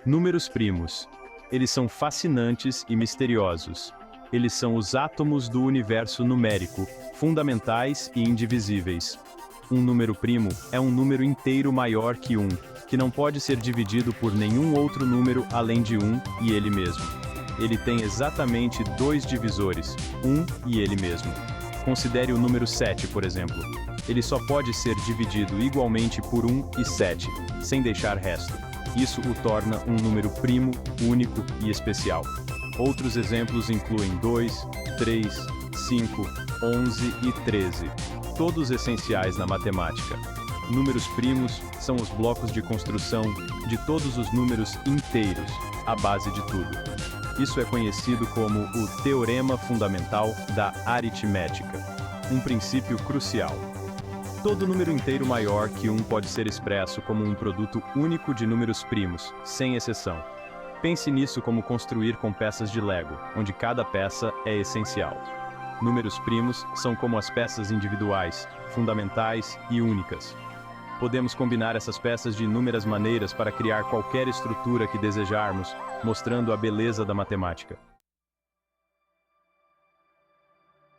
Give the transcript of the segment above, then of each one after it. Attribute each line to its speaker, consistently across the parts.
Speaker 1: Números primos. Eles são fascinantes e misteriosos. Eles são os átomos do universo numérico, fundamentais e indivisíveis. Um número primo é um número inteiro maior que 1, que não pode ser dividido por nenhum outro número além de 1 e ele mesmo. Ele tem exatamente 2 divisores, 1 e ele mesmo. Considere o número 7, por exemplo. Ele só pode ser dividido igualmente por 1 e 7, sem deixar resto. Isso o torna um número primo, único e especial. Outros exemplos incluem 2, 3, 5, 11 e 13, todos essenciais na matemática. Números primos são os blocos de construção de todos os números inteiros, a base de tudo. Isso é conhecido como o teorema fundamental da aritmética, um princípio crucial. Todo número inteiro maior que 1 pode ser expresso como um produto único de números primos, sem exceção. Pense nisso como construir com peças de Lego, onde cada peça é essencial. Números primos são como as peças individuais, fundamentais e únicas. Podemos combinar essas peças de inúmeras maneiras para criar qualquer estrutura que desejarmos, mostrando a beleza da matemática.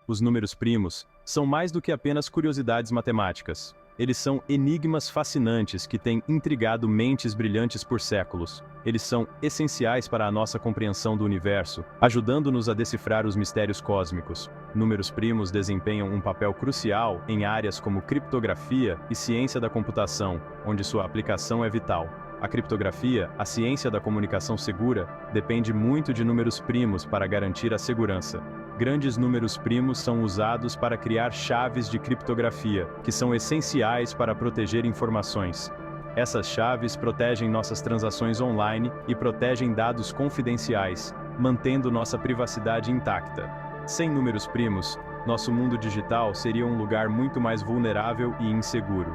Speaker 1: Os números primos são mais do que apenas curiosidades matemáticas. Eles são enigmas fascinantes que têm intrigado mentes brilhantes por séculos. Eles são essenciais para a nossa compreensão do universo, ajudando-nos a decifrar os mistérios cósmicos. Números primos desempenham um papel crucial em áreas como criptografia e ciência da computação, onde sua aplicação é vital. A criptografia, a ciência da comunicação segura, depende muito de números primos para garantir a segurança. Grandes números primos são usados para criar chaves de criptografia, que são essenciais para proteger informações. Essas chaves protegem nossas transações online e protegem dados confidenciais, mantendo nossa privacidade intacta. Sem números primos, nosso mundo digital seria um lugar muito mais vulnerável e inseguro.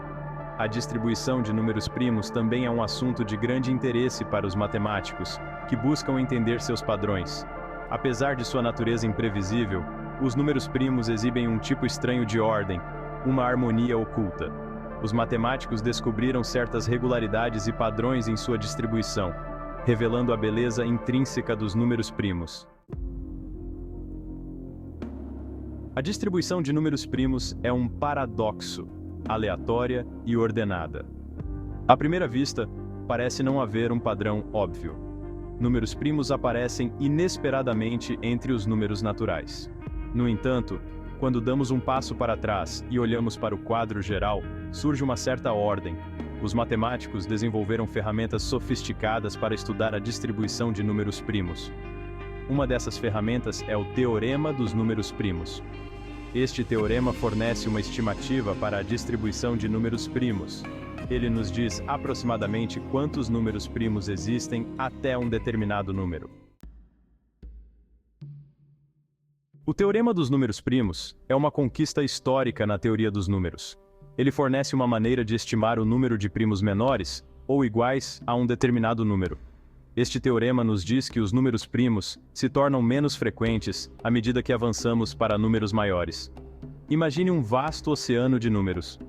Speaker 1: A distribuição de números primos também é um assunto de grande interesse para os matemáticos, que buscam entender seus padrões. Apesar de sua natureza imprevisível, os números primos exibem um tipo estranho de ordem, uma harmonia oculta. Os matemáticos descobriram certas regularidades e padrões em sua distribuição, revelando a beleza intrínseca dos números primos. A distribuição de números primos é um paradoxo, aleatória e ordenada. À primeira vista, parece não haver um padrão óbvio. Números primos aparecem inesperadamente entre os números naturais. No entanto, quando damos um passo para trás e olhamos para o quadro geral, surge uma certa ordem. Os matemáticos desenvolveram ferramentas sofisticadas para estudar a distribuição de números primos. Uma dessas ferramentas é o teorema dos números primos. Este teorema fornece uma estimativa para a distribuição de números primos. Ele nos diz aproximadamente quantos números primos existem até um determinado número. O teorema dos números primos é uma conquista histórica na teoria dos números. Ele fornece uma maneira de estimar o número de primos menores ou iguais a um determinado número. Este teorema nos diz que os números primos se tornam menos frequentes à medida que avançamos para números maiores. Imagine um vasto oceano de números.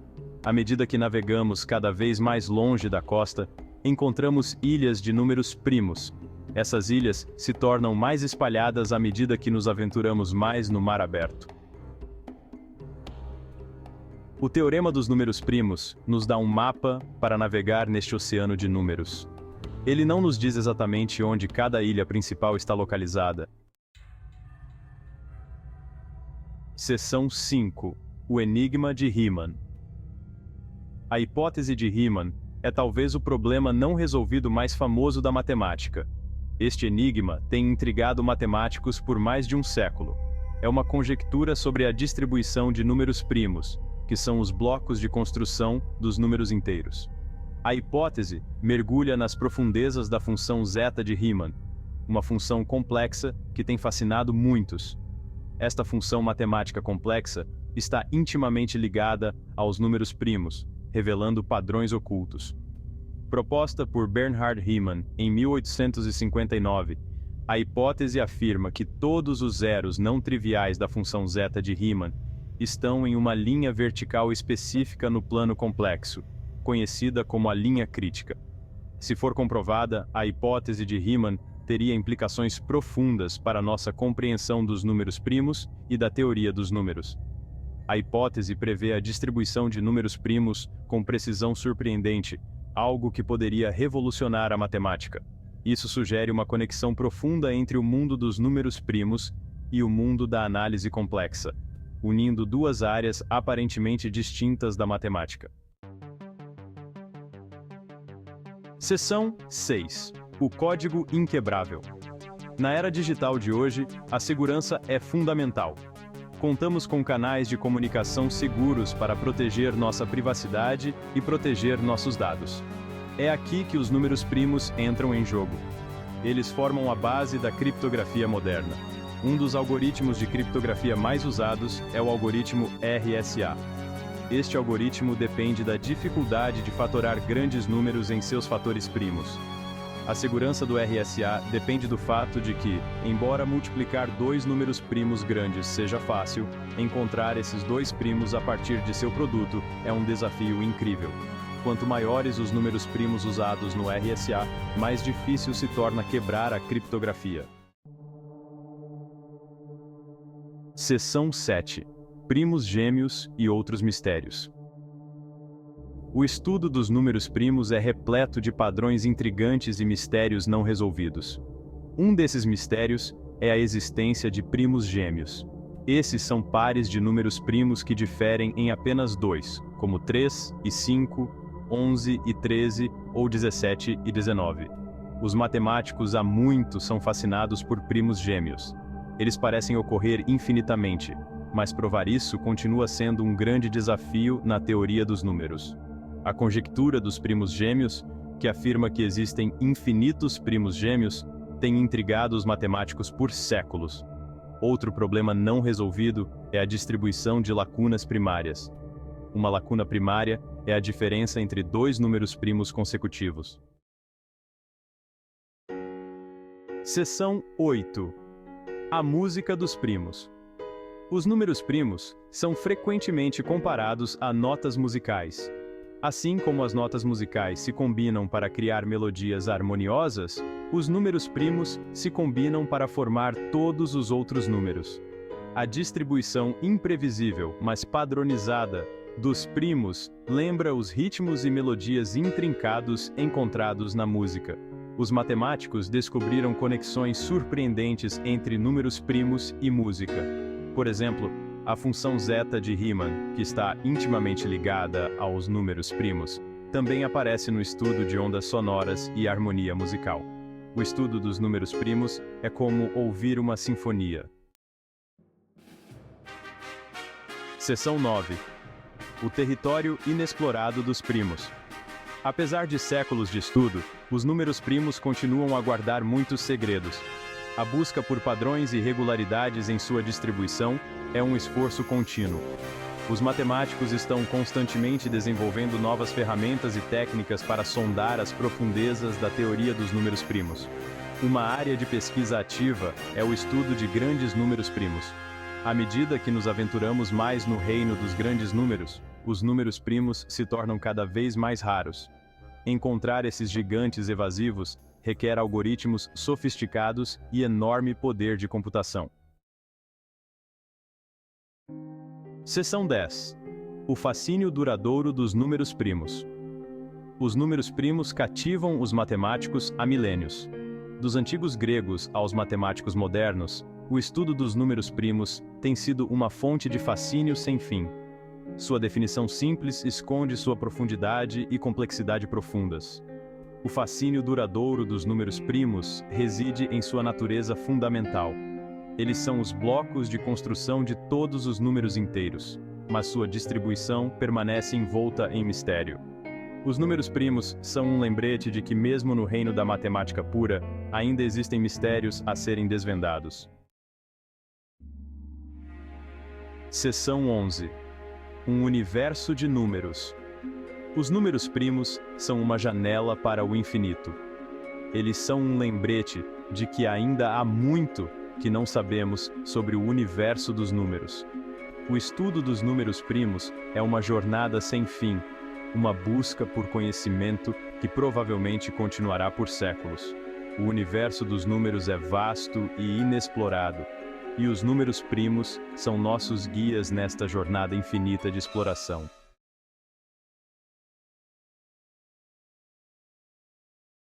Speaker 1: À medida que navegamos cada vez mais longe da costa, encontramos ilhas de números primos. Essas ilhas se tornam mais espalhadas à medida que nos aventuramos mais no mar aberto. O teorema dos números primos nos dá um mapa para navegar neste oceano de números. Ele não nos diz exatamente onde cada ilha principal está localizada. Seção 5. O enigma de Riemann. A hipótese de Riemann é talvez o problema não resolvido mais famoso da matemática. Este enigma tem intrigado matemáticos por mais de um século. É uma conjectura sobre a distribuição de números primos, que são os blocos de construção dos números inteiros. A hipótese mergulha nas profundezas da função zeta de Riemann, uma função complexa que tem fascinado muitos. Esta função matemática complexa está intimamente ligada aos números primos, revelando padrões ocultos. Proposta por Bernhard Riemann em 1859, a hipótese afirma que todos os zeros não triviais da função zeta de Riemann estão em uma linha vertical específica no plano complexo, conhecida como a linha crítica. Se for comprovada, a hipótese de Riemann teria implicações profundas para nossa compreensão dos números primos e da teoria dos números. A hipótese prevê a distribuição de números primos com precisão surpreendente, algo que poderia revolucionar a matemática. Isso sugere uma conexão profunda entre o mundo dos números primos e o mundo da análise complexa, unindo duas áreas aparentemente distintas da matemática. Seção 6. O código inquebrável. Na era digital de hoje, a segurança é fundamental. Contamos com canais de comunicação seguros para proteger nossa privacidade e proteger nossos dados. É aqui que os números primos entram em jogo. Eles formam a base da criptografia moderna. Um dos algoritmos de criptografia mais usados é o algoritmo RSA. Este algoritmo depende da dificuldade de fatorar grandes números em seus fatores primos. A segurança do RSA depende do fato de que, embora multiplicar dois números primos grandes seja fácil, encontrar esses dois primos a partir de seu produto é um desafio incrível. Quanto maiores os números primos usados no RSA, mais difícil se torna quebrar a criptografia. Seção 7. Primos gêmeos e outros mistérios. O estudo dos números primos é repleto de padrões intrigantes e mistérios não resolvidos. Um desses mistérios é a existência de primos gêmeos. Esses são pares de números primos que diferem em apenas dois, como 3 e 5, 11 e 13 ou 17 e 19. Os matemáticos há muito são fascinados por primos gêmeos. Eles parecem ocorrer infinitamente, mas provar isso continua sendo um grande desafio na teoria dos números. A conjectura dos primos gêmeos, que afirma que existem infinitos primos gêmeos, tem intrigado os matemáticos por séculos. Outro problema não resolvido é a distribuição de lacunas primárias. Uma lacuna primária é a diferença entre dois números primos consecutivos. Seção 8. A música dos primos. Os números primos são frequentemente comparados a notas musicais. Assim como as notas musicais se combinam para criar melodias harmoniosas, os números primos se combinam para formar todos os outros números. A distribuição imprevisível, mas padronizada, dos primos lembra os ritmos e melodias intrincados encontrados na música. Os matemáticos descobriram conexões surpreendentes entre números primos e música. Por exemplo, a função zeta de Riemann, que está intimamente ligada aos números primos, também aparece no estudo de ondas sonoras e harmonia musical. O estudo dos números primos é como ouvir uma sinfonia. Seção 9. O território inexplorado dos primos. Apesar de séculos de estudo, os números primos continuam a guardar muitos segredos. A busca por padrões e regularidades em sua distribuição é um esforço contínuo. Os matemáticos estão constantemente desenvolvendo novas ferramentas e técnicas para sondar as profundezas da teoria dos números primos. Uma área de pesquisa ativa é o estudo de grandes números primos. À medida que nos aventuramos mais no reino dos grandes números, os números primos se tornam cada vez mais raros. Encontrar esses gigantes evasivos requer algoritmos sofisticados e enorme poder de computação. Seção 10. O fascínio duradouro dos números primos. Os números primos cativam os matemáticos há milênios. Dos antigos gregos aos matemáticos modernos, o estudo dos números primos tem sido uma fonte de fascínio sem fim. Sua definição simples esconde sua profundidade e complexidade profundas. O fascínio duradouro dos números primos reside em sua natureza fundamental. Eles são os blocos de construção de todos os números inteiros, mas sua distribuição permanece envolta em mistério. Os números primos são um lembrete de que mesmo no reino da matemática pura, ainda existem mistérios a serem desvendados. Seção 11. Um universo de números. Os números primos são uma janela para o infinito. Eles são um lembrete de que ainda há muito que não sabemos sobre o universo dos números. O estudo dos números primos é uma jornada sem fim, uma busca por conhecimento que provavelmente continuará por séculos. O universo dos números é vasto e inexplorado, e os números primos são nossos guias nesta jornada infinita de exploração.